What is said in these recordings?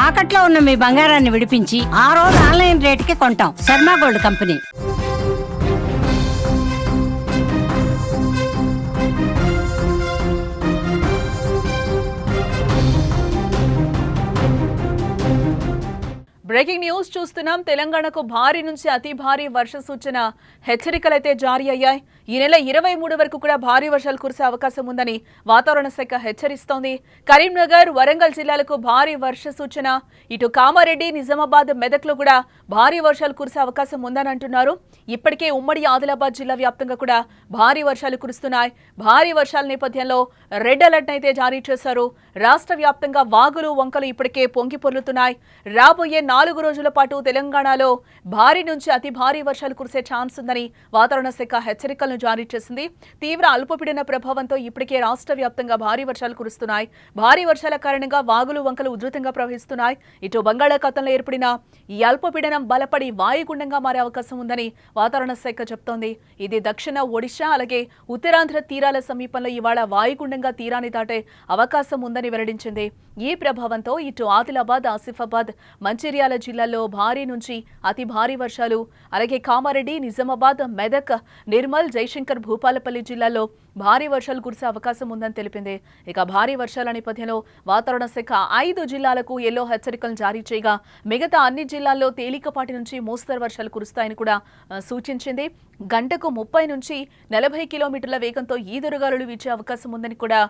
తాకట్లో ఉన్న మీ బంగారాన్ని విడిపించి ఆ రోజు ఆన్లైన్ రేటుకి కొంటాం. Sharma gold company. Breaking news చూస్తున్నాం. తెలంగాణకు భారీ నుంచి అతి భారీ వర్ష సూచన హెచ్చరికలైతే జారీ అయ్యాయి. ఈ నెల 23 వరకు కూడా భారీ వర్షాలు కురిసే అవకాశం ఉందని వాతావరణ శాఖ హెచ్చరిస్తోంది. కరీంనగర్, వరంగల్ జిల్లాలకు భారీ వర్ష సూచన. ఇటు కామారెడ్డి, నిజామాబాద్, మెదక్లో కూడా భారీ వర్షాలు కురిసే అవకాశం ఉందని అంటున్నారు. ఇప్పటికే ఉమ్మడి ఆదిలాబాద్ జిల్లా వ్యాప్తంగా కూడా భారీ వర్షాలు కురుస్తున్నాయి. భారీ వర్షాల నేపథ్యంలో రెడ్ అలర్ట్ అయితే జారీ చేశారు. రాష్ట్ర వ్యాప్తంగా వాగులు, వంకలు ఇప్పటికే పొంగి పొర్లుతున్నాయి. రాబోయే 4 రోజుల పాటు తెలంగాణలో భారీ నుంచి అతి భారీ వర్షాలు కురిసే ఛాన్స్ ఉందని వాతావరణ శాఖ హెచ్చరికలను జారీ చేసింది. తీవ్ర అల్పపీడన ప్రభావంతో ఇప్పటికే రాష్ట్ర వ్యాప్తంగా భారీ వర్షాలు కురుస్తున్నాయి. భారీ వర్షాల కారణంగా వాగులు, వంకలు ఉధృతంగా ప్రవహిస్తున్నాయి. ఇటు బంగాళాఖాతంలో ఏర్పడిన ఈ అల్పపీడనం బలపడి వాయుగుండంగా మారే అవకాశం ఉందని వాతావరణ శాఖ చెబుతోంది. ఇది దక్షిణ ఒడిశా అలాగే ఉత్తరాంధ్ర తీరాల సమీపంలో ఇవాళ వాయుగుండంగా తీరాన్ని దాటే అవకాశం ఉందని వెల్లడించింది. ఈ ప్రభావంతో ఇటు ఆదిలాబాద్, ఆసిఫాబాద్, మంచిర్యాల జిల్లాల్లో భారీ నుంచి అతి భారీ వర్షాలు, అలాగే కామారెడ్డి, నిజామాబాద్, మెదక్, నిర్మల్, జయశంకర్, భూపాలపల్లి జిల్లాల్లో భారీ వర్షాలు కురిసే అవకాశం ఉందని తెలిపింది. ఇక భారీ వర్షాల నేపథ్యంలో వాతావరణ శాఖ 5 జిల్లాలకు ఎల్లో హెచ్చరికలు జారీ చేయగా మిగతా అన్ని జిల్లాల్లో తేలికపాటి నుంచి మోస్తరు వర్షాలు కురుస్తాయని కూడా సూచించింది. గంటకు 30 నుంచి 40 కిలోమీటర్ల వేగంతో ఈదురుగాలులు వీచే అవకాశం ఉందని కూడా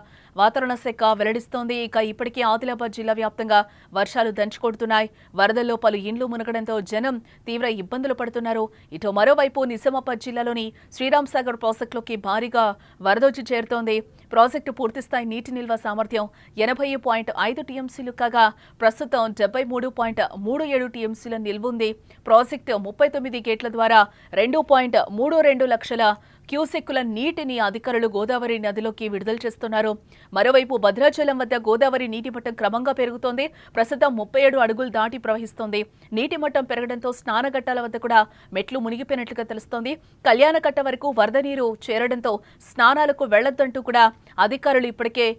వాతావరణ శాఖ వెల్లడిస్తోంది. ఇక ఇప్పటికే ఆదిలాబాద్ జిల్లా వ్యాప్తంగా వర్షాలు దంచుకొడుతున్నాయి. వరదల్లో పలు ఇండ్లు మునగడంతో జనం తీవ్ర ఇబ్బందులు పడుతున్నారు. ఇటు మరోవైపు నిజామాబాద్ జిల్లాలోని శ్రీరామ్ సాగర్ ప్రాజెక్టులోకి భారీగా వరదొచ్చి చేరుతోంది. ప్రాజెక్టు పూర్తిస్థాయి నీటి నిల్వ సామర్థ్యం 80.5 టీఎంసీలు కాగా ప్రస్తుతం 73.37 టీఎంసీల నిల్వుంది. ప్రాజెక్టు 39 గేట్ల ద్వారా 2.32 లక్షల క్యూసెక్కుల నీటిని అధికారులు గోదావరి నదిలోకి విడుదల చేస్తున్నారు. మరోవైపు భద్రాచలం వద్ద గోదావరి నీటి మట్టం క్రమంగా పెరుగుతోంది. ప్రస్తుతం 37 అడుగులు దాటి ప్రవహిస్తోంది. నీటి మట్టం పెరగడంతో స్నానఘట్టాల వద్ద కూడా మెట్లు మునిగిపోయినట్లుగా తెలుస్తోంది. కళ్యాణకట్ట వరకు వరద నీరు చేరడంతో స్నానాలకు వెళ్లొద్దంటూ కూడా అధికారులు ఇప్పటికే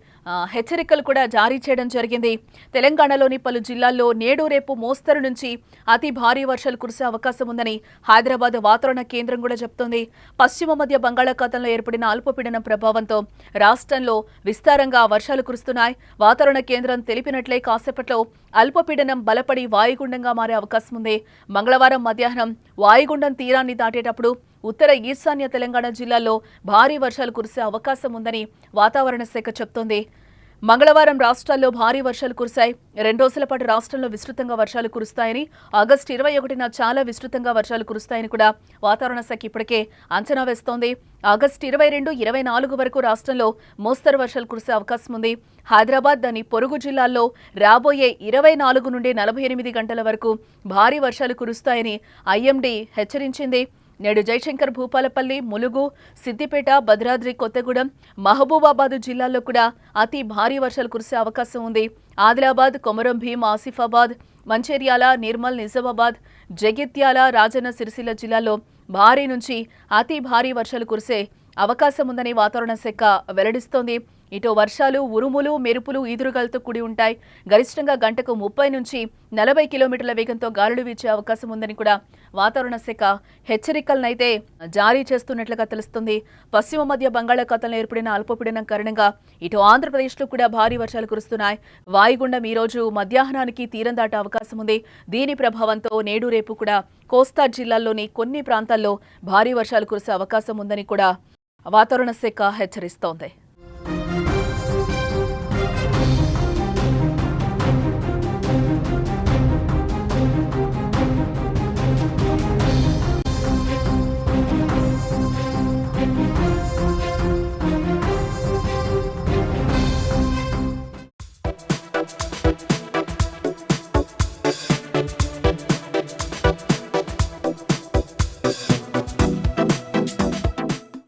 హెచ్చరికలు కూడా జారీ చేయడం జరిగింది. తెలంగాణలోని పలు జిల్లాల్లో నేడు రేపు మోస్తరు నుంచి అతి భారీ వర్షాలు కురిసే అవకాశం ఉందని హైదరాబాద్ వాతావరణ కేంద్రం కూడా చెబుతోంది. పశ్చిమ మధ్య బంగాళాఖాతంలో ఏర్పడిన అల్పపీడనం ప్రభావంతో రాష్ట్రంలో విస్తారంగా వర్షాలు కురుస్తున్నాయి. వాతావరణ కేంద్రం తెలిపినట్లే కాసేపట్లో అల్పపీడనం బలపడి వాయుగుండంగా మారే అవకాశం ఉంది. మంగళవారం మధ్యాహ్నం వాయుగుండం తీరాన్ని దాటేటప్పుడు ఉత్తర ఈశాన్య తెలంగాణ జిల్లాల్లో భారీ వర్షాలు కురిసే అవకాశం ఉందని వాతావరణ శాఖ చెబుతోంది. మంగళవారం రాష్ట్రాల్లో భారీ వర్షాలు కురిశాయి. 2 రోజుల పాటు రాష్ట్రంలో విస్తృతంగా వర్షాలు కురుస్తాయని, ఆగస్టు 21న చాలా విస్తృతంగా వర్షాలు కురుస్తాయని కూడా వాతావరణ శాఖ ఇప్పటికే అంచనా వేస్తోంది. ఆగస్టు 22, 24 వరకు రాష్ట్రంలో మోస్తరు వర్షాలు కురిసే అవకాశం ఉంది. హైదరాబాద్, దాని పొరుగు జిల్లాల్లో రాబోయే 24 నుండి 48 గంటల వరకు భారీ వర్షాలు కురుస్తాయని ఐఎండీ హెచ్చరించింది. నేడు జయశంకర్, భూపాలపల్లి, ములుగు, సిద్దిపేట, భద్రాద్రి కొత్తగూడెం, మహబూబాబాద్ జిల్లాల్లో కూడా అతి భారీ వర్షాలు కురిసే అవకాశం ఉంది. ఆదిలాబాద్, కొమరం భీం, ఆసిఫాబాద్, మంచిర్యాల, నిర్మల్, నిజామాబాద్, జగిత్యాల, రాజన్న సిరిసిల్ల జిల్లాల్లో భారీ నుంచి అతి భారీ వర్షాలు కురిసే అవకాశం ఉందని వాతావరణ శాఖ వెల్లడిస్తోంది. ఇటు వర్షాలు, ఉరుములు, మెరుపులు, ఈదురుగాలతో కూడి ఉంటాయి. గరిష్టంగా గంటకు 30 నుంచి 40 కిలోమీటర్ల వేగంతో గాలులు వీచే అవకాశం ఉందని కూడా వాతావరణ శాఖ హెచ్చరికలనైతే జారీ చేస్తున్నట్లుగా తెలుస్తుంది. పశ్చిమ మధ్య బంగాళాఖాతంలో ఏర్పడిన అల్పపీడనం కారణంగా ఇటు ఆంధ్రప్రదేశ్లో కూడా భారీ వర్షాలు కురుస్తున్నాయి. వాయుగుండం ఈ రోజు మధ్యాహ్నానికి తీరం దాటే అవకాశం ఉంది. దీని ప్రభావంతో నేడు రేపు కూడా కోస్తా జిల్లాల్లోని కొన్ని ప్రాంతాల్లో భారీ వర్షాలు కురిసే అవకాశం ఉందని కూడా వాతావరణ శాఖ హెచ్చరిస్తోంది.